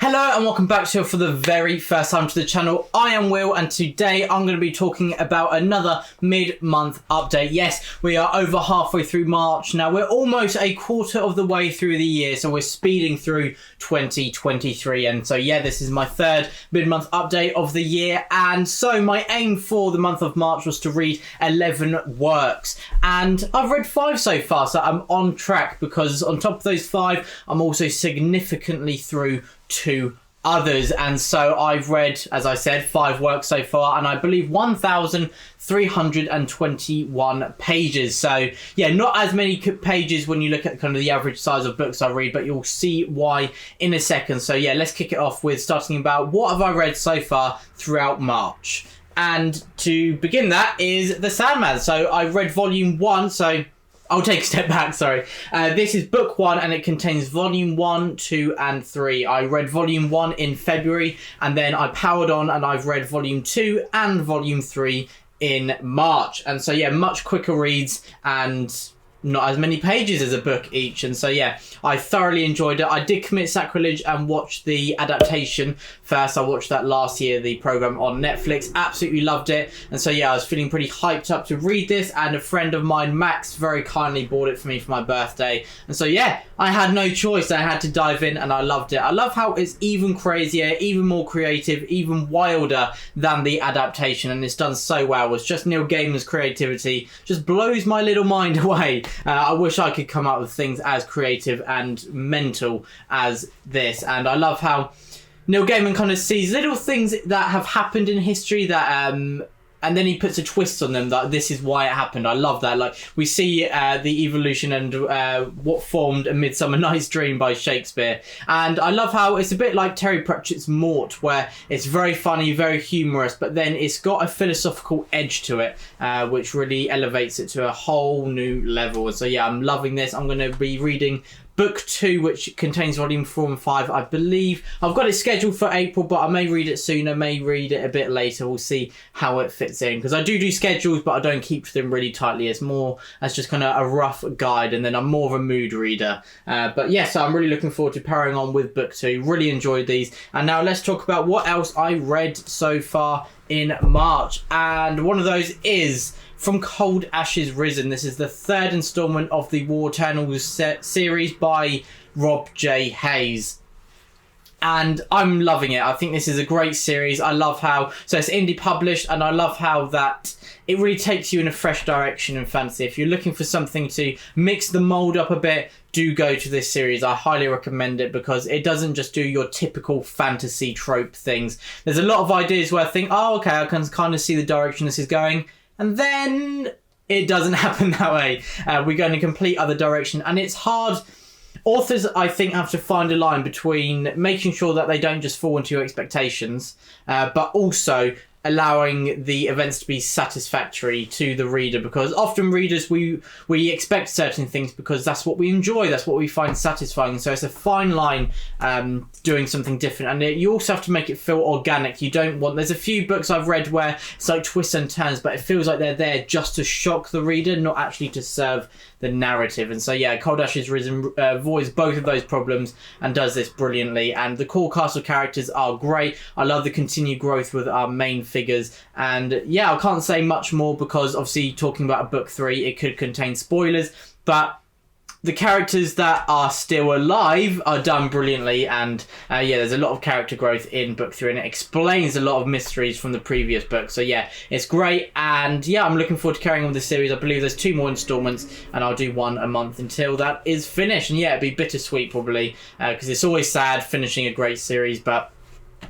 Hello and welcome back to for the very first time to the channel. I am Will and today I'm going to be talking about another mid-month update. Yes, we are over halfway through March. Now we're almost a quarter of the way through the year, so we're speeding through 2023, and so yeah, this is my third mid-month update of the year. And so my aim for the month of March was to read 11 works, and I've read 5 so far, so I'm on track, because on top of those 5 I'm also significantly through 2 others. And so I've read, as I said, 5 works so far, and I believe 1,321 pages. So yeah, not as many pages when you look at kind of the average size of books I read, but you'll see why in a second. So yeah, let's kick it off with starting about what have I read so far throughout March. And to begin that is The Sandman. So I read volume 1, so I'll take a step back, sorry. This is book 1 and it contains volume 1, 2 and 3. I read volume 1 in February and then I powered on and I've read volume 2 and volume 3 in March. And so yeah, much quicker reads and not as many pages as a book each. And so yeah, I thoroughly enjoyed it. I did commit sacrilege and watch the adaptation first. I watched that last year, the program on Netflix. Absolutely loved it. And so yeah, I was feeling pretty hyped up to read this, and a friend of mine, Max, very kindly bought it for me for my birthday. And so yeah, I had no choice. I had to dive in and I loved it. I love how it's even crazier, even more creative, even wilder than the adaptation, and it's done so well. It's just Neil Gaiman's creativity just blows my little mind away. I wish I could come up with things as creative and mental as this. And I love how Neil Gaiman kind of sees little things that have happened in history that and then he puts a twist on them, that this is why it happened. I love that. Like, we see the evolution and what formed A Midsummer Night's Dream by Shakespeare. And I love how it's a bit like Terry Pratchett's Mort, where it's very funny, very humorous, but then it's got a philosophical edge to it, which really elevates it to a whole new level. And so yeah, I'm loving this. I'm going to be reading book 2, which contains volume 4 and 5, I believe. I've got it scheduled for April, but I may read it sooner, may read it a bit later. We'll see how it fits in, because I do schedules, but I don't keep them really tightly. It's more as just kind of a rough guide, and then I'm more of a mood reader. But yeah, so I'm really looking forward to powering on with book 2. Really enjoyed these. And now let's talk about what else I read so far in March. And one of those is From Cold Ashes Risen. This is the 3rd installment of the War Eternals series by Rob J. Hayes. And I'm loving it. I think this is a great series. I love how, so it's indie published, and I love how that it really takes you in a fresh direction in fantasy. If you're looking for something to mix the mold up a bit, do go to this series. I highly recommend it, because it doesn't just do your typical fantasy trope things. There's a lot of ideas where I think, oh, okay, I can kind of see the direction this is going. And then it doesn't happen that way. We go in a complete other direction, and it's hard. Authors, I think, have to find a line between making sure that they don't just fall into your expectations, but also allowing the events to be satisfactory to the reader, because often readers, we expect certain things because that's what we enjoy, that's what we find satisfying. So it's a fine line doing something different, and you also have to make it feel organic. You don't want, there's a few books I've read where it's like twists and turns, but it feels like they're there just to shock the reader, not actually to serve the narrative. And so yeah, Cold Ashes Risen avoids both of those problems and does this brilliantly. And the core cast of characters are great. I love the continued growth with our main figures. And yeah, I can't say much more, because obviously talking about book 3, it could contain spoilers, but the characters that are still alive are done brilliantly. And yeah, there's a lot of character growth in book 3, and it explains a lot of mysteries from the previous book. So yeah, it's great. And yeah, I'm looking forward to carrying on with this series. I believe there's 2 more installments, and I'll do 1 a month until that is finished. And yeah, it'd be bittersweet probably, because it's always sad finishing a great series, but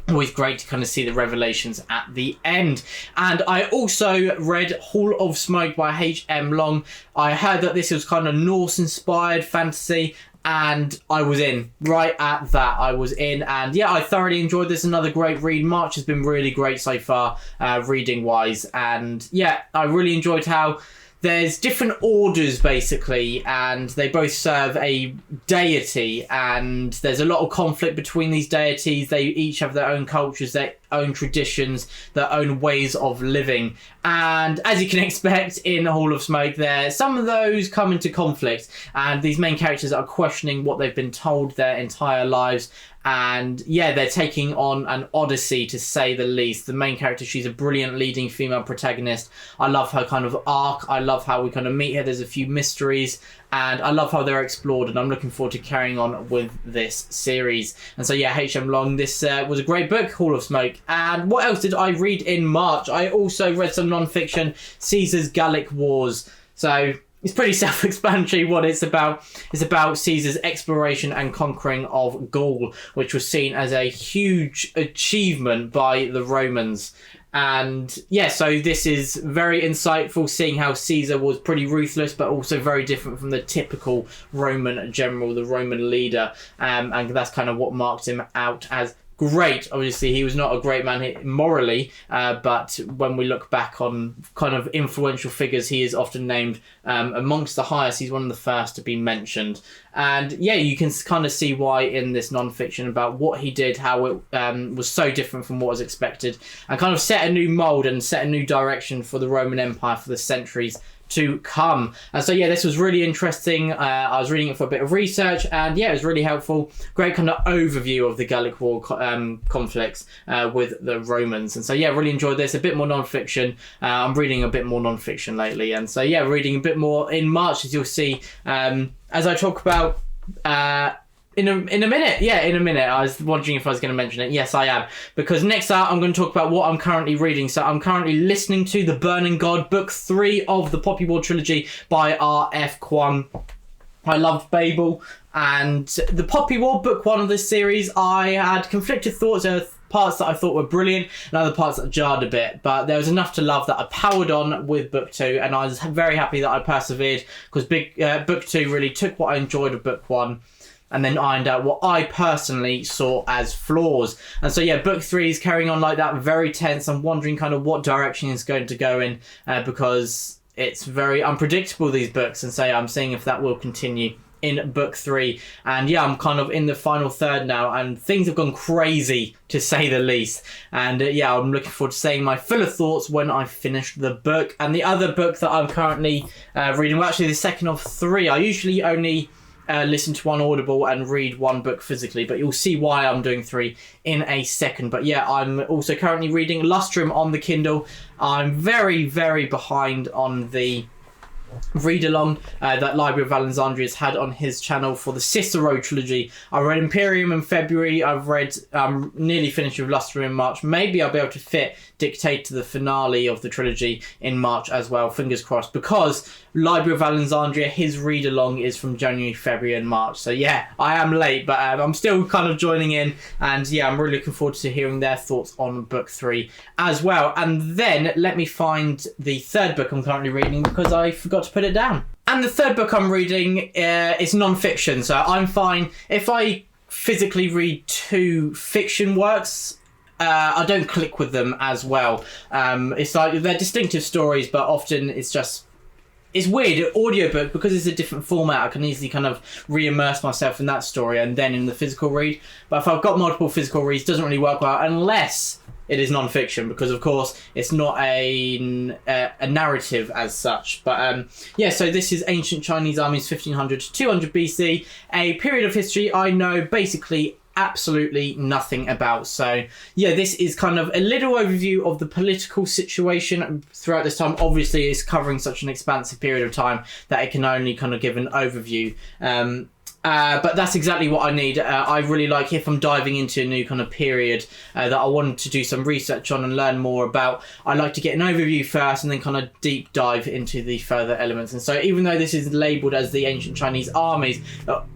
always great to kind of see the revelations at the end. And I also read Hall of Smoke by H.M. Long. I heard that this was kind of Norse-inspired fantasy, and I was in. Right at that, I was in. And yeah, I thoroughly enjoyed this. Another great read. March has been really great so far, reading-wise. And yeah, I really enjoyed how there's different orders basically, and they both serve a deity, and there's a lot of conflict between these deities. They each have their own cultures. They own traditions, their own ways of living. And as you can expect in Hall of Smoke there, some of those come into conflict, and these main characters are questioning what they've been told their entire lives. And yeah, they're taking on an odyssey, to say the least. The main character, she's a brilliant leading female protagonist. I love her kind of arc. I love how we kind of meet her. There's a few mysteries, and I love how they're explored, and I'm looking forward to carrying on with this series. And so yeah, H.M. Long, this was a great book, Hall of Smoke. And what else did I read in March? I also read some non-fiction, Caesar's Gallic Wars. So it's pretty self-explanatory what it's about. It's about Caesar's exploration and conquering of Gaul, which was seen as a huge achievement by the Romans. And yeah, so this is very insightful, seeing how Caesar was pretty ruthless, but also very different from the typical Roman general, the Roman leader. And that's kind of what marked him out as great. Obviously, he was not a great man morally, but when we look back on kind of influential figures, he is often named amongst the highest. He's one of the first to be mentioned. And yeah, you can kind of see why in this non-fiction about what he did, how it was so different from what was expected, and kind of set a new mold and set a new direction for the Roman Empire for the centuries to come. And so yeah, this was really interesting. I was reading it for a bit of research, and yeah, it was really helpful. Great kind of overview of the Gallic War conflicts with the Romans. And so yeah, really enjoyed this. A bit more non-fiction. I'm reading a bit more non-fiction lately, and so yeah, reading a bit more in March, as you'll see as I talk about in a minute. Yeah, in a minute. I was wondering if I was going to mention it. Yes, I am. Because next up, I'm going to talk about what I'm currently reading. So I'm currently listening to The Burning God, Book 3 of the Poppy War trilogy by R.F. Kuang. I loved Babel. And the Poppy War, Book 1 of this series, I had conflicted thoughts. There were parts that I thought were brilliant and other parts that jarred a bit. But there was enough to love that I powered on with Book 2. And I was very happy that I persevered, because Book 2 really took what I enjoyed of Book 1 and then ironed out what I personally saw as flaws. And so yeah, Book 3 is carrying on like that, very tense. I'm wondering kind of what direction it's going to go in, because it's very unpredictable, these books. And so I'm seeing if that will continue in Book 3. And yeah, I'm kind of in the final third now, and things have gone crazy, to say the least. And yeah, I'm looking forward to saying my fuller thoughts when I finish the book. And the other book that I'm currently reading, well, actually the second of 3. I usually only listen to one Audible and read one book physically, but you'll see why I'm doing 3 in a second. But yeah, I'm also currently reading Lustrum on the Kindle. I'm very, very behind on the read-along that Library of Alexandria has had on his channel for the Cicero trilogy. I read Imperium in February. I've read nearly finished with Lustrum in March. Maybe I'll be able to fit Dictate to the finale of the trilogy in March as well, fingers crossed, because Library of Alexandria, his read-along is from January, February and March. So yeah, I am late, but I'm still kind of joining in, and yeah, I'm really looking forward to hearing their thoughts on Book 3 as well. And then let me find the third book I'm currently reading, because I forgot to put it down. And the third book I'm reading is non-fiction, so I'm fine if I physically read 2 fiction works. I don't click with them as well. It's like they're distinctive stories, but often it's weird. Audiobook, because it's a different format, I can easily kind of re-immerse myself in that story and then in the physical read. But if I've got multiple physical reads, it doesn't really work well unless it is non-fiction, because of course it's not a narrative as such. But yeah, so this is Ancient Chinese Armies 1500 to 200 BC, a period of history I know basically absolutely nothing about. So yeah, this is kind of a little overview of the political situation throughout this time. Obviously it's covering such an expansive period of time that it can only kind of give an overview. But that's exactly what I need. I really like, if I'm diving into a new kind of period that I want to do some research on and learn more about, I like to get an overview first and then kind of deep dive into the further elements. And so even though this is labelled as the Ancient Chinese Armies,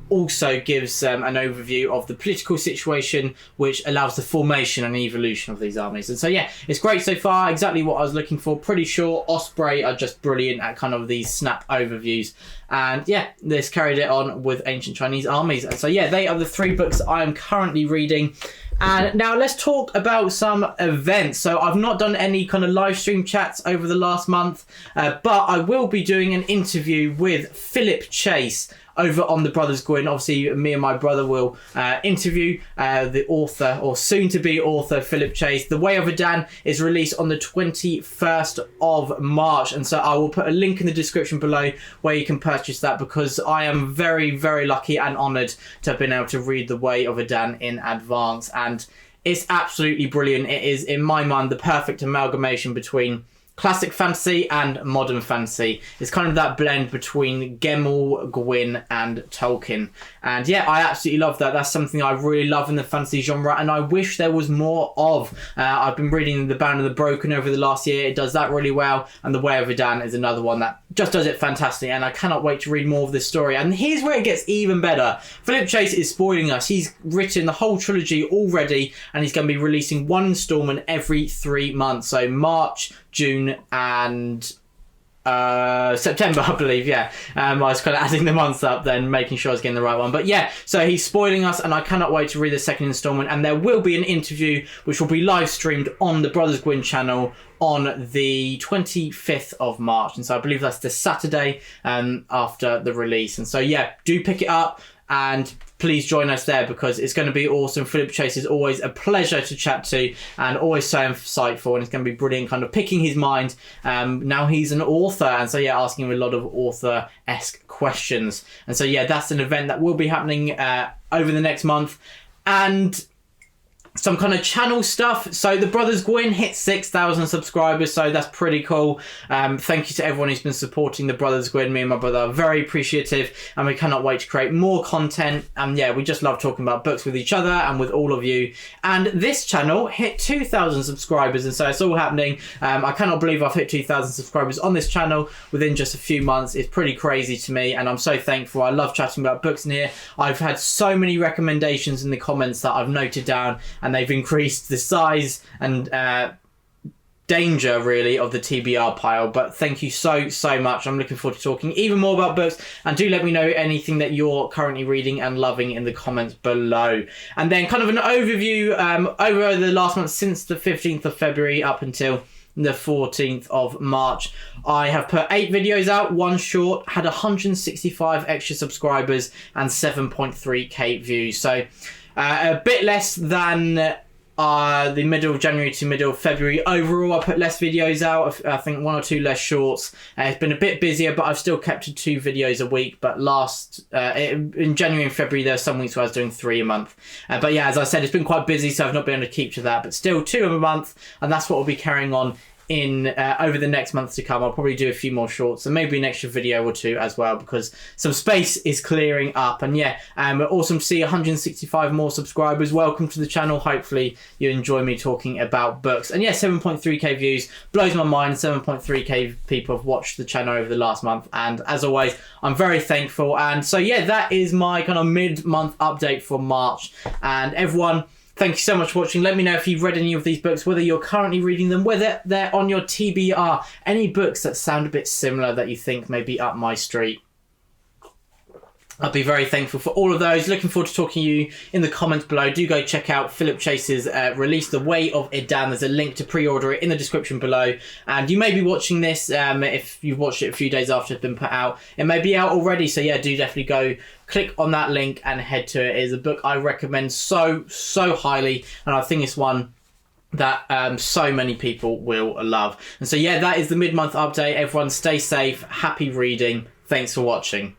also gives an overview of the political situation, which allows the formation and evolution of these armies. And so yeah, it's great so far, exactly what I was looking for. Pretty sure Osprey are just brilliant at kind of these snap overviews. And yeah, this carried it on with Ancient Chinese Armies. And so yeah, they are the 3 books I am currently reading. And now let's talk about some events. So I've not done any kind of live stream chats over the last month, but I will be doing an interview with Philip Chase over on the Brothers Gwyn. Obviously, me and my brother will interview the author, or soon-to-be author, Philip Chase. The Way of Adan is released on the 21st of March, and so I will put a link in the description below where you can purchase that, because I am very, very lucky and honoured to have been able to read The Way of Adan in advance, and it's absolutely brilliant. It is, in my mind, the perfect amalgamation between classic fantasy and modern fantasy. It's kind of that blend between Gemmell, Gwyn and Tolkien. And yeah, I absolutely love that. That's something I really love in the fantasy genre, and I wish there was more of. I've been reading The Band of the Broken over the last year. It does that really well, and The Way of Adan is another one that just does it fantastic, and I cannot wait to read more of this story. And here's where it gets even better. Philip Chase is spoiling us. He's written the whole trilogy already, and he's going to be releasing one installment every 3 months. So March, June and September, I believe. Yeah, I was kind of adding the months up then, making sure I was getting the right one. But yeah, so he's spoiling us, and I cannot wait to read the second installment. And there will be an interview which will be live streamed on the Brothers Gwyn channel on the 25th of March, and so I believe that's the Saturday after the release. And so yeah, do pick it up and please join us there, because it's going to be awesome. Philip Chase is always a pleasure to chat to and always so insightful, and it's going to be brilliant, kind of picking his mind. Now he's an author, and so yeah, asking him a lot of author-esque questions. And so yeah, that's an event that will be happening over the next month. And some kind of channel stuff. So the Brothers Gwyn hit 6,000 subscribers, so that's pretty cool. Thank you to everyone who's been supporting the Brothers Gwyn. Me and my brother are very appreciative, and we cannot wait to create more content. And yeah, we just love talking about books with each other and with all of you. And this channel hit 2,000 subscribers, and so it's all happening. I cannot believe I've hit 2,000 subscribers on this channel within just a few months. It's pretty crazy to me, and I'm so thankful. I love chatting about books in here. I've had so many recommendations in the comments that I've noted down, and they've increased the size and danger really of the TBR pile. But thank you so much. I'm looking forward to talking even more about books, and do let me know anything that you're currently reading and loving in the comments below. And then kind of an overview over the last month, since the 15th of February up until the 14th of March, I have put 8 videos out, one short, had 165 extra subscribers and 7.3k views. So a bit less than the middle of January to middle of February. Overall, I put less videos out. I think 1 or 2 less shorts. It's been a bit busier, but I've still kept to 2 videos a week. But in January and February, there were some weeks where I was doing 3 a month. But yeah, as I said, it's been quite busy, so I've not been able to keep to that. But still 2 a month, and that's what we'll be carrying on in over the next months to come. I'll probably do a few more shorts and maybe an extra video or 2 as well, because some space is clearing up. And yeah, awesome to see 165 more subscribers. Welcome to the channel. Hopefully you enjoy me talking about books. And yeah, 7.3k views blows my mind. 7.3k people have watched the channel over the last month, and as always, I'm very thankful. And so yeah, that is my kind of mid-month update for March. And everyone, thank you so much for watching. Let me know if you've read any of these books, whether you're currently reading them, whether they're on your TBR. Any books that sound a bit similar that you think may be up my street. I'd be very thankful for all of those. Looking forward to talking to you in the comments below. Do go check out Philip Chase's release, The Way of Adan. There's a link to pre-order it in the description below. And you may be watching this, if you've watched it a few days after it's been put out, it may be out already. So yeah, do definitely go click on that link and head to it. It is a book I recommend so highly, and I think it's one that so many people will love. And so yeah, that is the mid-month update. Everyone stay safe, happy reading. Thanks for watching.